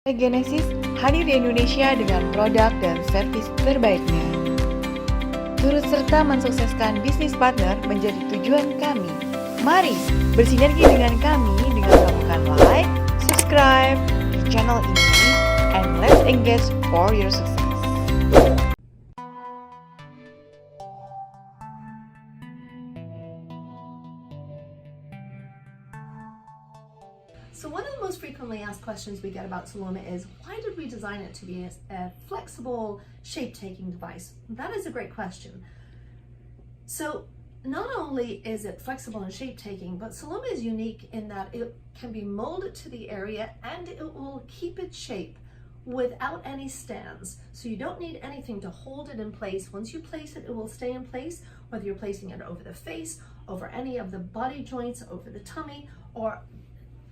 Genesis hadir di Indonesia dengan produk dan servis terbaiknya. Turut serta mensukseskan bisnis partner menjadi tujuan kami. Mari bersinergi dengan kami dengan melakukan like, subscribe di channel ini, and let's engage for your success. So one of the most frequently asked questions we get about Celluma is, why did we design it to be a flexible shape-taking device? That is a great question. So not only is it flexible and shape-taking, but Celluma is unique in that it can be molded to the area and it will keep its shape without any stands. So you don't need anything to hold it in place. Once you place it, it will stay in place, whether you're placing it over the face, over any of the body joints, over the tummy, or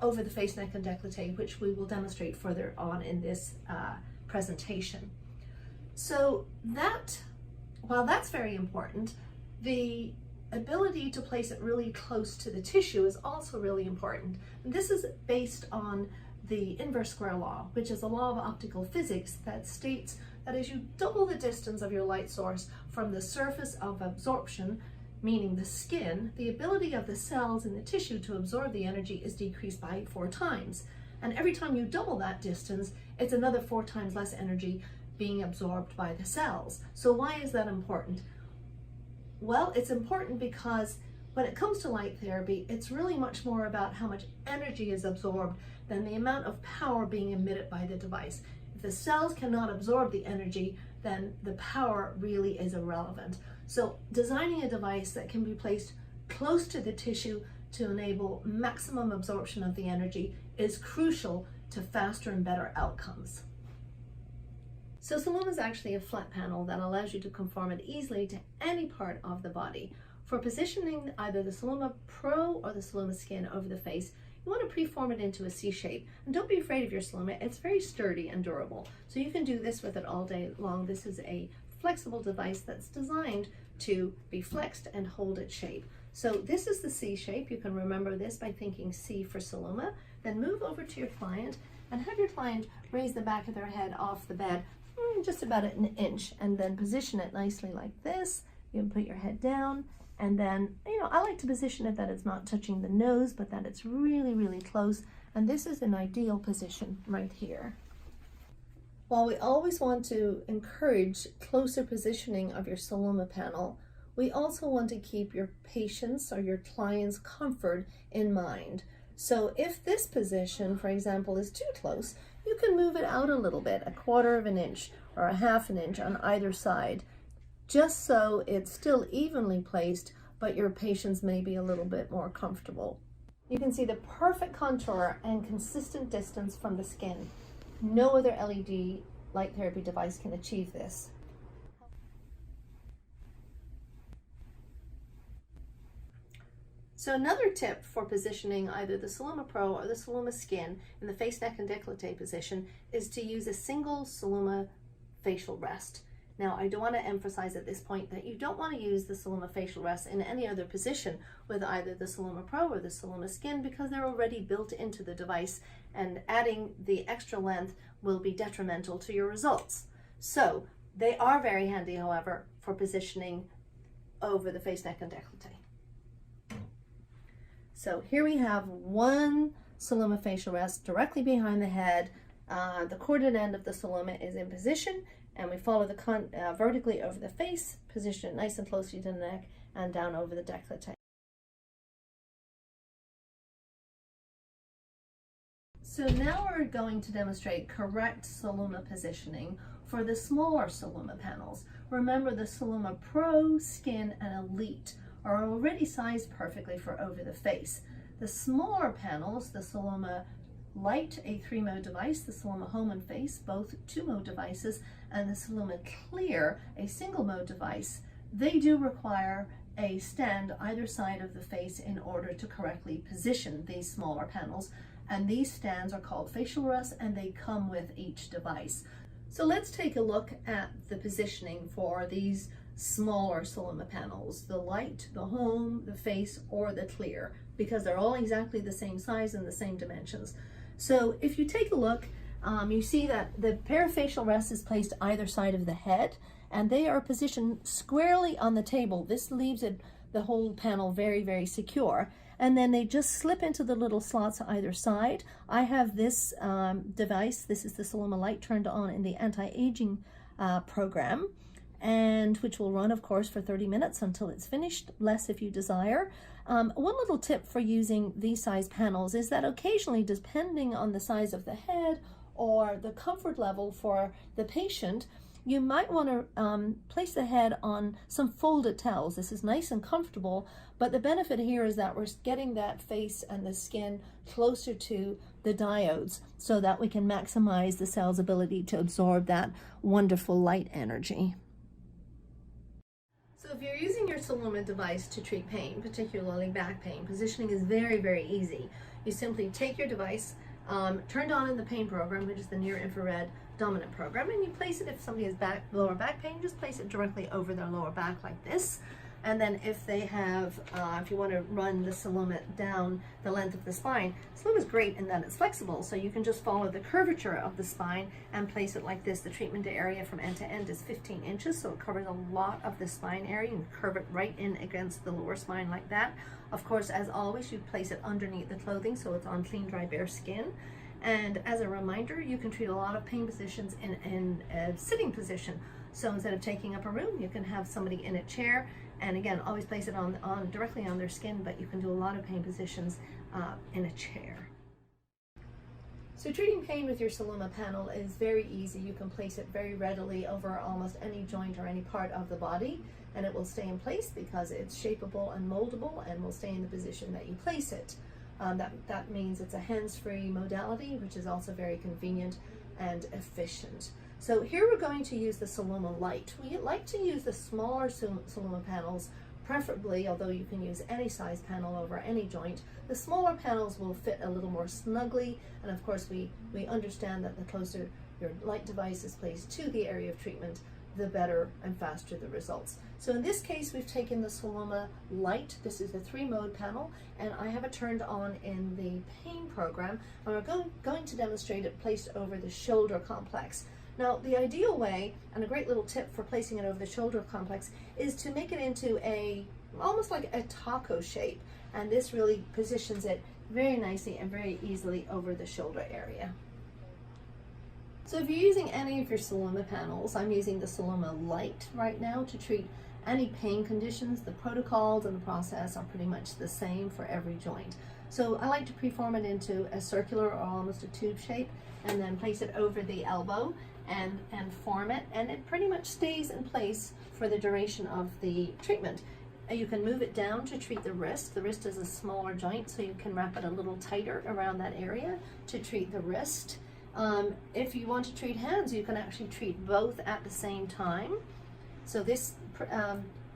over the face, neck, and décolleté, which we will demonstrate further on in this presentation. So while that's very important, the ability to place it really close to the tissue is also really important. And this is based on the inverse square law, which is a law of optical physics that states that as you double the distance of your light source from the surface of absorption, meaning the skin, the ability of the cells in the tissue to absorb the energy is decreased by 4 times. And every time you double that distance, it's another 4 times less energy being absorbed by the cells. So why is that important? Well, it's important because when it comes to light therapy, it's really much more about how much energy is absorbed than the amount of power being emitted by the device. If the cells cannot absorb the energy, then the power really is irrelevant. So designing a device that can be placed close to the tissue to enable maximum absorption of the energy is crucial to faster and better outcomes. So Celluma is actually a flat panel that allows you to conform it easily to any part of the body. For positioning either the Celluma Pro or the Celluma Skin over the face, you want to preform it into a C shape. And don't be afraid of your Celluma, it's very sturdy and durable. So you can do this with it all day long. This is a flexible device that's designed to be flexed and hold its shape. So this is the C shape. You can remember this by thinking C for Celluma. Then move over to your client and have your client raise the back of their head off the bed just about an inch, and then position it nicely like this. You can put your head down, and then, I like to position it that it's not touching the nose, but that it's really, really close. And this is an ideal position right here. While we always want to encourage closer positioning of your Celluma panel, we also want to keep your patient's or your client's comfort in mind. So if this position, for example, is too close, you can move it out a little bit, 1/4 of an inch or 1/2 an inch on either side, just so it's still evenly placed, but your patients may be a little bit more comfortable. You can see the perfect contour and consistent distance from the skin. No other LED light therapy device can achieve this. So another tip for positioning either the Celluma Pro or the Celluma Skin in the face, neck, and décolleté position is to use a single Celluma facial rest. Now, I do want to emphasize at this point that you don't want to use the Celluma facial rest in any other position with either the Celluma Pro or the Celluma Skin, because they're already built into the device, and adding the extra length will be detrimental to your results. So they are very handy, however, for positioning over the face, neck, and décolleté. So here we have one Celluma facial rest directly behind the head. The corded end of the Celluma is in position, and we follow the vertically over the face, position it nice and closely to the neck, and down over the décolleté. So now we're going to demonstrate correct Celluma positioning for the smaller Celluma panels. Remember, the Celluma Pro, Skin, and Elite are already sized perfectly for over the face. The smaller panels, the Celluma Light, a 3-mode device, the Celluma Home and Face, both 2-mode devices, and the Celluma Clear, a single-mode device, they do require a stand either side of the face in order to correctly position these smaller panels. And these stands are called facial rests, and they come with each device. So let's take a look at the positioning for these smaller Celluma panels, the Light, the Home, the Face, or the Clear, because they're all exactly the same size and the same dimensions. So if you take a look, You see that the parafacial rest is placed either side of the head, and they are positioned squarely on the table. This leaves the whole panel very, very secure. And then they just slip into the little slots either side. I have this device, this is the Celluma light, turned on in the anti-aging program, and which will run, of course, for 30 minutes until it's finished, less if you desire. One little tip for using these size panels is that occasionally, depending on the size of the head or the comfort level for the patient, you might want to place the head on some folded towels. This is nice and comfortable, but the benefit here is that we're getting that face and the skin closer to the diodes so that we can maximize the cell's ability to absorb that wonderful light energy. So if you're using your Celluma device to treat pain, particularly back pain, positioning is very, very easy. You simply take your device, turned on in the pain program, which is the near infrared dominant program, and you place it, if somebody has lower back pain, just place it directly over their lower back like this. And then if they have, if you want to run the Celluma down the length of the spine, Celluma is great in that it's flexible, so you can just follow the curvature of the spine and place it like this. The treatment area from end to end is 15 inches, so it covers a lot of the spine area. You can curve it right in against the lower spine like that. Of course, as always, you place it underneath the clothing so it's on clean, dry, bare skin. And as a reminder, you can treat a lot of pain positions in a sitting position. So instead of taking up a room, you can have somebody in a chair, and again, always place it on directly on their skin, but you can do a lot of pain positions in a chair. So treating pain with your Celluma panel is very easy. You can place it very readily over almost any joint or any part of the body, and it will stay in place because it's shapeable and moldable and will stay in the position that you place it. That means it's a hands-free modality, which is also very convenient and efficient. So here we're going to use the Celluma light. We like to use the smaller Celluma panels, preferably, although you can use any size panel over any joint. The smaller panels will fit a little more snugly, and of course we understand that the closer your light device is placed to the area of treatment, the better and faster the results. So in this case, we've taken the Celluma light. This is a 3-mode panel, and I have it turned on in the pain program, and we're going to demonstrate it placed over the shoulder complex. Now, the ideal way, and a great little tip for placing it over the shoulder complex, is to make it into almost like a taco shape, and this really positions it very nicely and very easily over the shoulder area. So if you're using any of your Celluma panels, I'm using the Celluma light right now to treat any pain conditions. The protocols and the process are pretty much the same for every joint. So I like to preform it into a circular or almost a tube shape, and then place it over the elbow and form it, and it pretty much stays in place for the duration of the treatment. You can move it down to treat the wrist. The wrist is a smaller joint, so you can wrap it a little tighter around that area to treat the wrist. If you want to treat hands, you can actually treat both at the same time. So this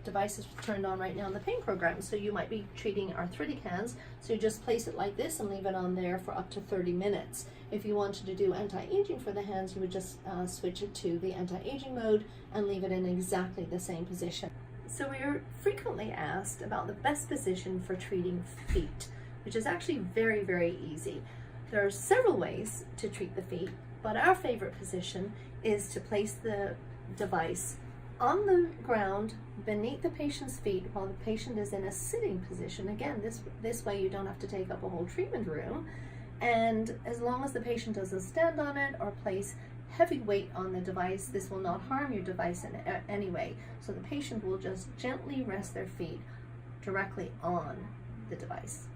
device is turned on right now in the pain program, so you might be treating arthritic hands, so you just place it like this and leave it on there for up to 30 minutes. If you wanted to do anti-aging for the hands, you would just switch it to the anti-aging mode and leave it in exactly the same position. So we are frequently asked about the best position for treating feet, which is actually very, very easy. There are several ways to treat the feet, but our favorite position is to place the device on the ground beneath the patient's feet while the patient is in a sitting position. Again, this way you don't have to take up a whole treatment room, and as long as the patient doesn't stand on it or place heavy weight on the device, this will not harm your device in any way. So the patient will just gently rest their feet directly on the device.